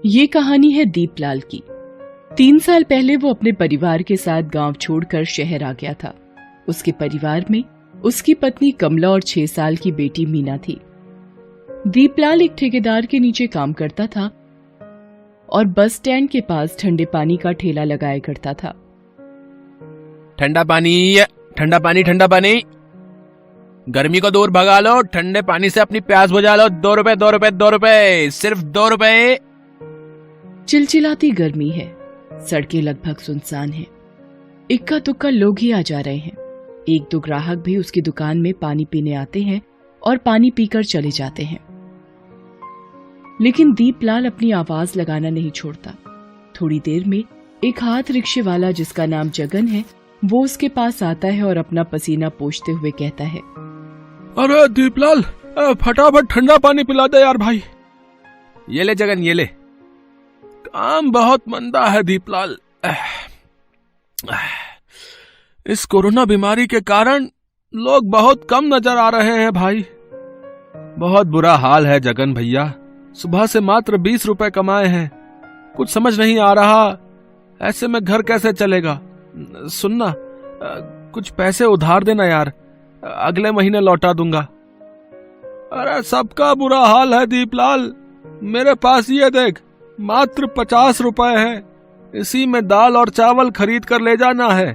ये कहानी है दीपलाल की। 3 साल पहले वो अपने परिवार के साथ गांव छोड़कर शहर आ गया था। उसके परिवार में उसकी पत्नी कमला और 6 साल की बेटी मीना थी। दीपलाल एक ठेकेदार के नीचे काम करता था और बस स्टैंड के पास ठंडे पानी का ठेला लगाया करता था। ठंडा पानी, ठंडा पानी, ठंडा पानी। गर्मी को दूर भगा लो, ठंडे पानी से अपनी प्यास बुझा लो। 2 रुपए, 2 रुपए, 2 रुपए, सिर्फ 2 रुपए। चिलचिलाती गर्मी है, सड़कें लगभग सुनसान हैं। इक्का दुक्का लोग ही आ जा रहे हैं। 1-2 ग्राहक भी उसकी दुकान में पानी पीने आते हैं और पानी पीकर चले जाते हैं। लेकिन दीपलाल अपनी आवाज लगाना नहीं छोड़ता। थोड़ी देर में एक हाथ रिक्शे वाला जिसका नाम जगन है, वो उसके पास आता है और अपना पसीना पोंछते हुए कहता है, अरे दीपलाल, फटाफट ठंडा पानी पिला दे यार भाई। ये ले जगन, ये ले। काम बहुत मंदा है दीपलाल। इस कोरोना बीमारी के कारण लोग बहुत कम नजर आ रहे हैं भाई। बहुत बुरा हाल है जगन भैया। सुबह से मात्र 20 रुपए कमाए हैं। कुछ समझ नहीं आ रहा, ऐसे में घर कैसे चलेगा। सुनना, कुछ पैसे उधार देना यार, अगले महीने लौटा दूंगा। अरे सबका बुरा हाल है दीपलाल। मेरे पास ये देख, मात्र 50 रुपए है। इसी में दाल और चावल खरीद कर ले जाना है।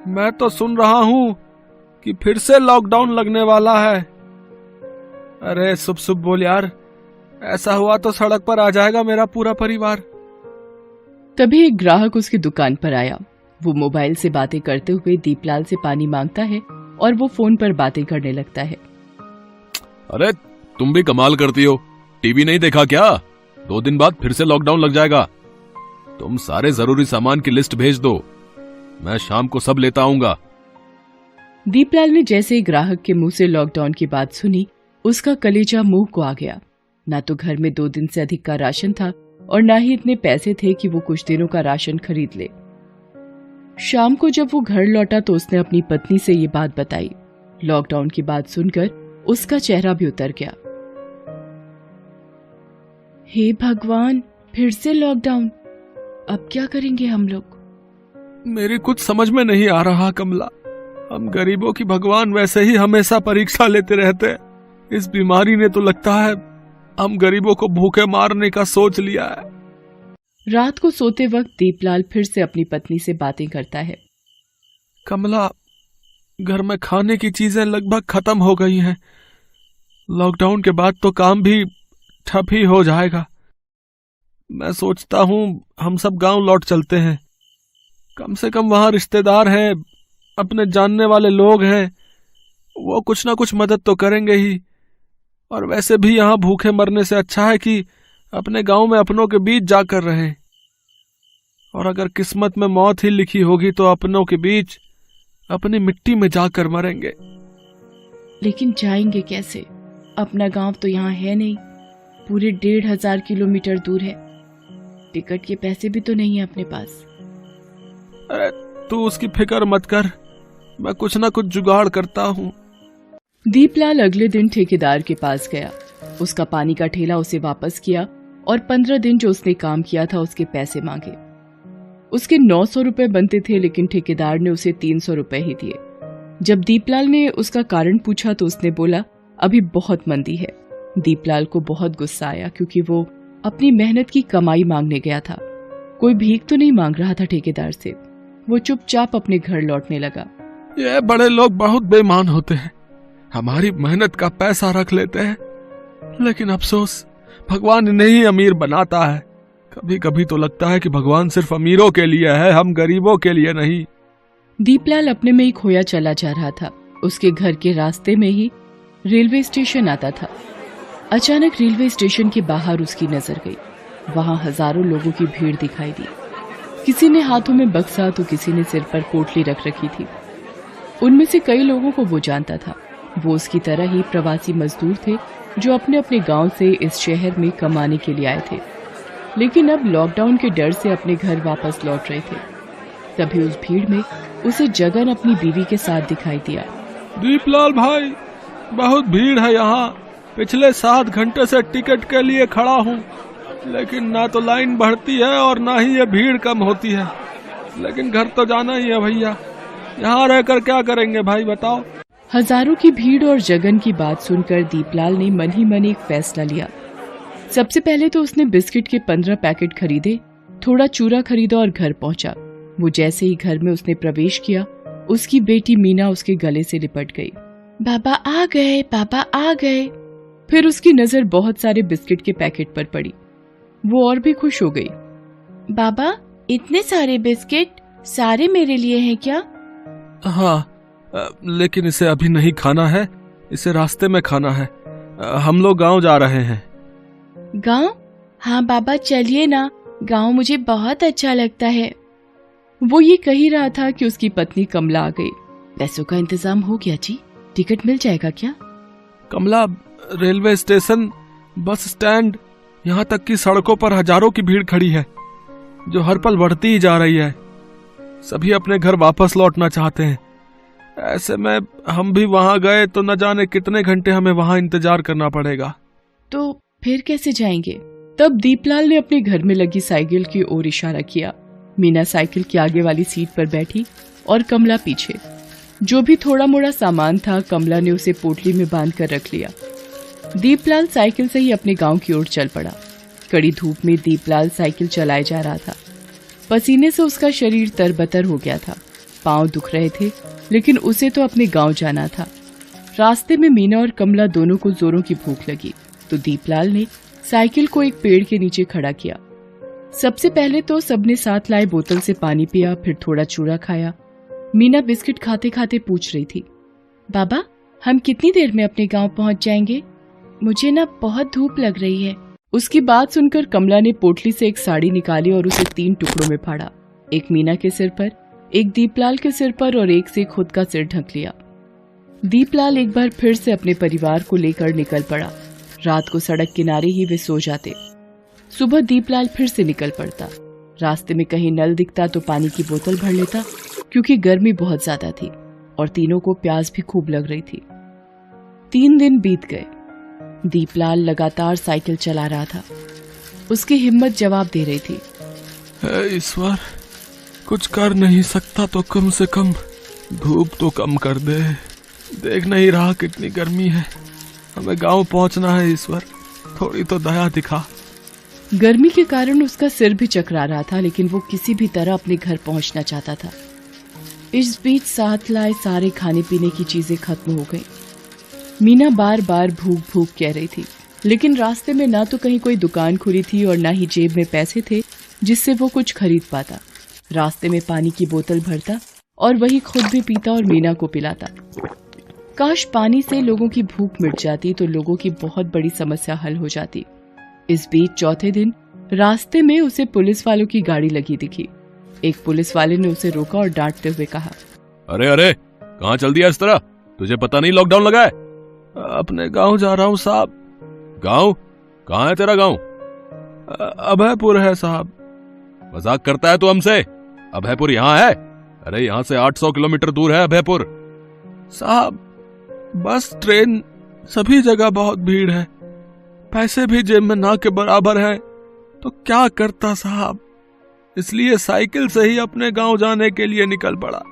मैं तो सुन रहा हूं कि फिर से लॉकडाउन लगने वाला है। अरे शुभ शुभ बोल यार, ऐसा हुआ तो सड़क पर आ जाएगा मेरा पूरा परिवार। तभी एक ग्राहक उसकी दुकान पर आया। वो मोबाइल से बातें करते हुए दीपलाल से पानी मांगता है और वो फोन पर बातें करने लगता है। अरे तुम भी कमाल करती हो। टीवी नहीं देखा क्या? 2 दिन बाद फिर से लॉकडाउन लग जाएगा। तुम सारे जरूरी सामान की लिस्ट भेज दो, मैं शाम को सब लेता आऊंगा। दीपलाल ने जैसे ही ग्राहक के मुंह से लॉकडाउन की बात सुनी, उसका कलेजा मुंह को आ गया। ना तो घर में 2 दिन से अधिक का राशन था और ना ही इतने पैसे थे कि वो कुछ दिनों का राशन खरीद ले। शाम को जब वो घर लौटा तो उसने अपनी पत्नी से ये बात बताई। लॉकडाउन की बात सुनकर उसका चेहरा भी उतर गया। हे भगवान, फिर से लॉकडाउन, अब क्या करेंगे हम लोग? मेरी कुछ समझ में नहीं आ रहा कमला। हम गरीबों की भगवान वैसे ही हमेशा परीक्षा लेते रहते हैं। इस बीमारी ने तो लगता है हम गरीबों को भूखे मारने का सोच लिया है। रात को सोते वक्त दीपलाल फिर से अपनी पत्नी से बातें करता है। कमला, घर में खाने की चीजें लगभग खत्म हो गई हैं। लॉकडाउन के बाद तो काम भी ठप ही हो जाएगा। मैं सोचता हूँ हम सब गांव लौट चलते हैं। कम से कम वहां रिश्तेदार हैं, अपने जानने वाले लोग हैं, वो कुछ ना कुछ मदद तो करेंगे ही। और वैसे भी यहाँ भूखे मरने से अच्छा है कि अपने गांव में अपनों के बीच जाकर रहें। और अगर किस्मत में मौत ही लिखी होगी तो अपनों के बीच अपनी मिट्टी में जाकर मरेंगे। लेकिन जाएंगे कैसे? अपना गांव तो यहाँ है नहीं, पूरे 1500 किलोमीटर दूर है। टिकट के पैसे भी तो नहीं है अपने पास। अरे तू उसकी फिक्र मत कर, मैं कुछ ना कुछ जुगाड़ करता हूँ। दीपलाल अगले दिन ठेकेदार के पास गया। उसका पानी का ठेला उसे वापस किया और 15 दिन जो उसने काम किया था उसके पैसे मांगे। उसके 900 रुपए बनते थे, लेकिन ठेकेदार ने उसे 300 रुपए ही दिए। जब दीपलाल ने उसका कारण पूछा तो उसने बोला, अभी बहुत मंदी है। दीपलाल को बहुत गुस्सा आया क्योंकि वो अपनी मेहनत की कमाई मांगने गया था। कोई भीख तो नहीं मांग रहा था ठेकेदार से। वो चुपचाप अपने घर लौटने लगा। ये बड़े लोग बहुत बेईमान होते हैं, हमारी मेहनत का पैसा रख लेते हैं। लेकिन अफसोस, भगवान इन्हें ही अमीर बनाता है। कभी कभी तो लगता है कि भगवान सिर्फ अमीरों के लिए है, हम गरीबों के लिए नहीं। दीपलाल अपने में ही खोया चला जा रहा था। उसके घर के रास्ते में ही रेलवे स्टेशन आता था। अचानक रेलवे स्टेशन के बाहर उसकी नजर गई। वहां हजारों लोगों की भीड़ दिखाई दी। किसी ने हाथों में बक्सा तो किसी ने सिर पर पोटली रख रखी थी। उनमें से कई लोगों को वो जानता था। वो उसकी तरह ही प्रवासी मजदूर थे जो अपने अपने गांव से इस शहर में कमाने के लिए आए थे, लेकिन अब लॉकडाउन के डर से अपने घर वापस लौट रहे थे। तभी उस भीड़ में उसे जगन अपनी बीवी के साथ दिखाई दिया। दीपलाल भाई, बहुत भीड़ है यहाँ। पिछले 7 घंटे से टिकट के लिए खड़ा हूँ। लेकिन ना तो लाइन बढ़ती है और ना ही ये भीड़ कम होती है। लेकिन घर तो जाना ही है भैया, यहाँ रहकर क्या करेंगे भाई बताओ। हजारों की भीड़ और जगन की बात सुनकर दीपलाल ने मन ही मन एक फैसला लिया। सबसे पहले तो उसने बिस्किट के 15 पैकेट खरीदे, थोड़ा चूरा खरीदा और घर पहुंचा। वो जैसे ही घर में उसने प्रवेश किया, उसकी बेटी मीना उसके गले से लिपट गई। बाबा आ गए, पापा आ गए। फिर उसकी नजर बहुत सारे बिस्किट के पैकेट पर पड़ी। वो और भी खुश हो गई। बाबा इतने सारे बिस्किट, सारे मेरे लिए हैं क्या? हाँ, लेकिन इसे अभी नहीं खाना है, इसे रास्ते में खाना है। हम लोग गांव जा रहे हैं। गांव? हाँ बाबा चलिए ना, गांव मुझे बहुत अच्छा लगता है। वो ये कह ही रहा था कि उसकी पत्नी कमला आ गई। पैसों का इंतजाम हो गया जी, टिकट मिल जाएगा क्या? कमला, रेलवे स्टेशन, बस स्टैंड, यहाँ तक कि सड़कों पर हजारों की भीड़ खड़ी है जो हर पल बढ़ती ही जा रही है। सभी अपने घर वापस लौटना चाहते हैं। ऐसे में हम भी वहां गए तो न जाने कितने घंटे हमें वहां इंतजार करना पड़ेगा। तो फिर कैसे जाएंगे? तब दीपलाल ने अपने घर में लगी साइकिल की ओर इशारा किया। मीना साइकिल की आगे वाली सीट पर बैठी और कमला पीछे। जो भी थोड़ा मोड़ा सामान था कमला ने उसे पोटली में बांध कर रख लिया। दीपलाल साइकिल से ही अपने गांव की ओर चल पड़ा। कड़ी धूप में दीपलाल साइकिल चलाए जा रहा था। पसीने से उसका शरीर तरबतर हो गया था, पांव दुख रहे थे, लेकिन उसे तो अपने गांव जाना था। रास्ते में मीना और कमला दोनों को जोरों की भूख लगी, तो दीपलाल ने साइकिल को एक पेड़ के नीचे खड़ा किया। सबसे पहले तो सबने साथ लाए बोतल से पानी पिया, फिर थोड़ा चूरा खाया। मीना बिस्किट खाते खाते पूछ रही थी, बाबा हम कितनी देर में अपने गांव पहुंच जाएंगे? मुझे ना बहुत धूप लग रही है। उसकी बात सुनकर कमला ने पोटली से एक साड़ी निकाली और उसे 3 टुकड़ों में फाड़ा। एक मीना के सिर पर, एक दीपलाल के सिर पर और एक से खुद का सिर ढक लिया। दीपलाल एक बार फिर से अपने परिवार को लेकर निकल पड़ा। रात को सड़क किनारे ही वे सो जाते। सुबह दीपलाल फिर से निकल पड़ता। रास्ते में कहीं नल दिखता तो पानी की बोतल भर लेता, क्योंकि गर्मी बहुत ज्यादा थी और तीनों को प्यास भी खूब लग रही थी। 3 दिन बीत गए। दीपलाल लगातार साइकिल चला रहा था। उसकी हिम्मत जवाब दे रही थी, ईश्वर, कुछ कर नहीं सकता तो कम से कम धूप तो कम कर दे। देख नहीं रहा कितनी गर्मी है। हमें गांव पहुंचना है ईश्वर, थोड़ी तो दया दिखा। गर्मी के कारण उसका सिर भी चकरा रहा था, लेकिन वो किसी भी तरह अपने घर पहुंचना चाहता था। इस बीच साथ लाए सारे खाने पीने की चीजें खत्म हो गई। मीना बार बार भूख भूख कह रही थी, लेकिन रास्ते में ना तो कहीं कोई दुकान खुली थी और ना ही जेब में पैसे थे जिससे वो कुछ खरीद पाता। रास्ते में पानी की बोतल भरता और वही खुद भी पीता और मीना को पिलाता। काश पानी से लोगों की भूख मिट जाती तो लोगों की बहुत बड़ी समस्या हल हो जाती। इस बीच चौथे दिन रास्ते में उसे पुलिस वालों की गाड़ी लगी दिखी। एक पुलिस वाले ने उसे रोका और डांटते हुए कहा, अरे अरे, कहाँ चल दिया इस तरह? तुझे पता नहीं लॉकडाउन लगा है? अपने गांव जा रहा हूँ साहब। गांव? कहाँ है तेरा गांव? अभयपुर है साहब। मजाक करता है तू हमसे? अभयपुर यहाँ है? अरे यहाँ से 800 किलोमीटर दूर है अभयपुर। साहब, बस ट्रेन सभी जगह बहुत भीड़ है, पैसे भी जेब में ना के बराबर है, तो क्या करता साहब, इसलिए साइकिल से ही अपने गांव जाने के लिए निकल पड़ा।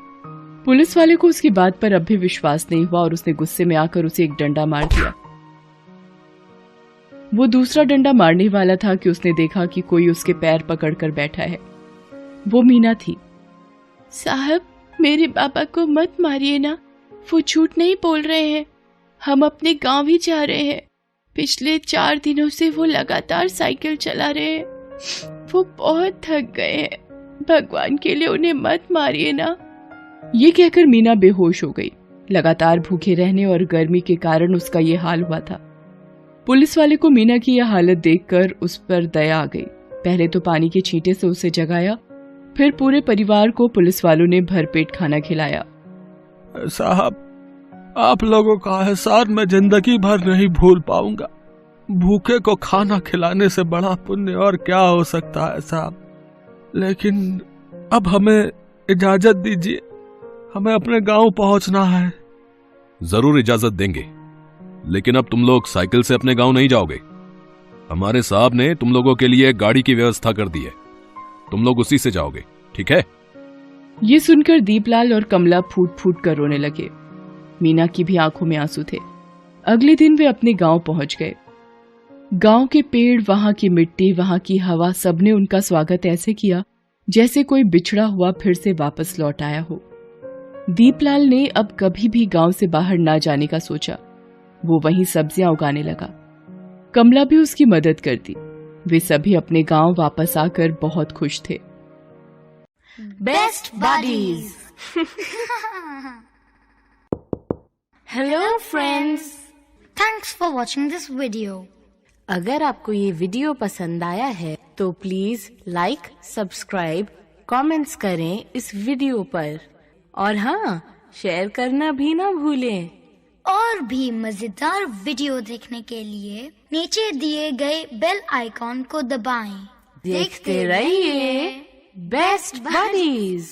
पुलिस वाले को उसकी बात पर अब भी विश्वास नहीं हुआ और उसने गुस्से में आकर उसे एक डंडा मार दिया। वो दूसरा डंडा मारने वाला था कि उसने देखा कि कोई उसके पैर पकड़कर बैठा है। वो मीना थी। साहब, मेरे पापा को मत मारिए ना, वो झूठ नहीं बोल रहे हैं। हम अपने गांव ही जा रहे हैं। पिछले 4 दिनों से वो लगातार साइकिल चला रहे हैं। वो बहुत थक गए हैं। भगवान के लिए उन्हें मत मारिए ना। ये कहकर मीना बेहोश हो गई। लगातार भूखे रहने और गर्मी के कारण उसका ये हाल हुआ था। पुलिस वाले को मीना की यह हालत देखकर उस पर दया आ गई। पहले तो पानी के छींटे से उसे जगाया, फिर पूरे परिवार को पुलिस वालों ने भरपेट खाना खिलाया। साहब, आप लोगों का एहसान मैं जिंदगी भर नहीं भूल पाऊंगा। भूखे को खाना खिलाने से बड़ा पुण्य और क्या हो सकता है साहब। लेकिन अब हमें इजाजत दीजिए, हमें अपने गांव पहुंचना है। जरूर इजाजत देंगे, लेकिन अब तुम लोग साइकिल से अपने गांव नहीं जाओगे। हमारे साहब ने तुम लोगों के लिए एक गाड़ी की व्यवस्था कर दी है, तुम लोग उसी से जाओगे, ठीक है? ये सुनकर दीपलाल और कमला फूट फूट कर रोने लगे। मीना की भी आंखों में आंसू थे। अगले दिन वे अपने गांव पहुंच गए। गांव के पेड़, वहां की मिट्टी, वहां की हवा, सबने उनका स्वागत ऐसे किया जैसे कोई बिछड़ा हुआ फिर से वापस लौट आया हो। दीपलाल ने अब कभी भी गांव से बाहर ना जाने का सोचा। वो वहीं सब्जियां उगाने लगा। कमला भी उसकी मदद करती। वे सभी अपने गांव वापस आकर बहुत खुश थे। Best buddies. Hello friends, thanks for watching this video. अगर आपको ये वीडियो पसंद आया है तो प्लीज लाइक, सब्सक्राइब, कमेंट्स करें इस वीडियो पर, और हाँ, शेयर करना भी ना भूलें। और भी मजेदार वीडियो देखने के लिए नीचे दिए गए बेल आइकॉन को दबाएं। देखते रहिए बेस्ट बडीज।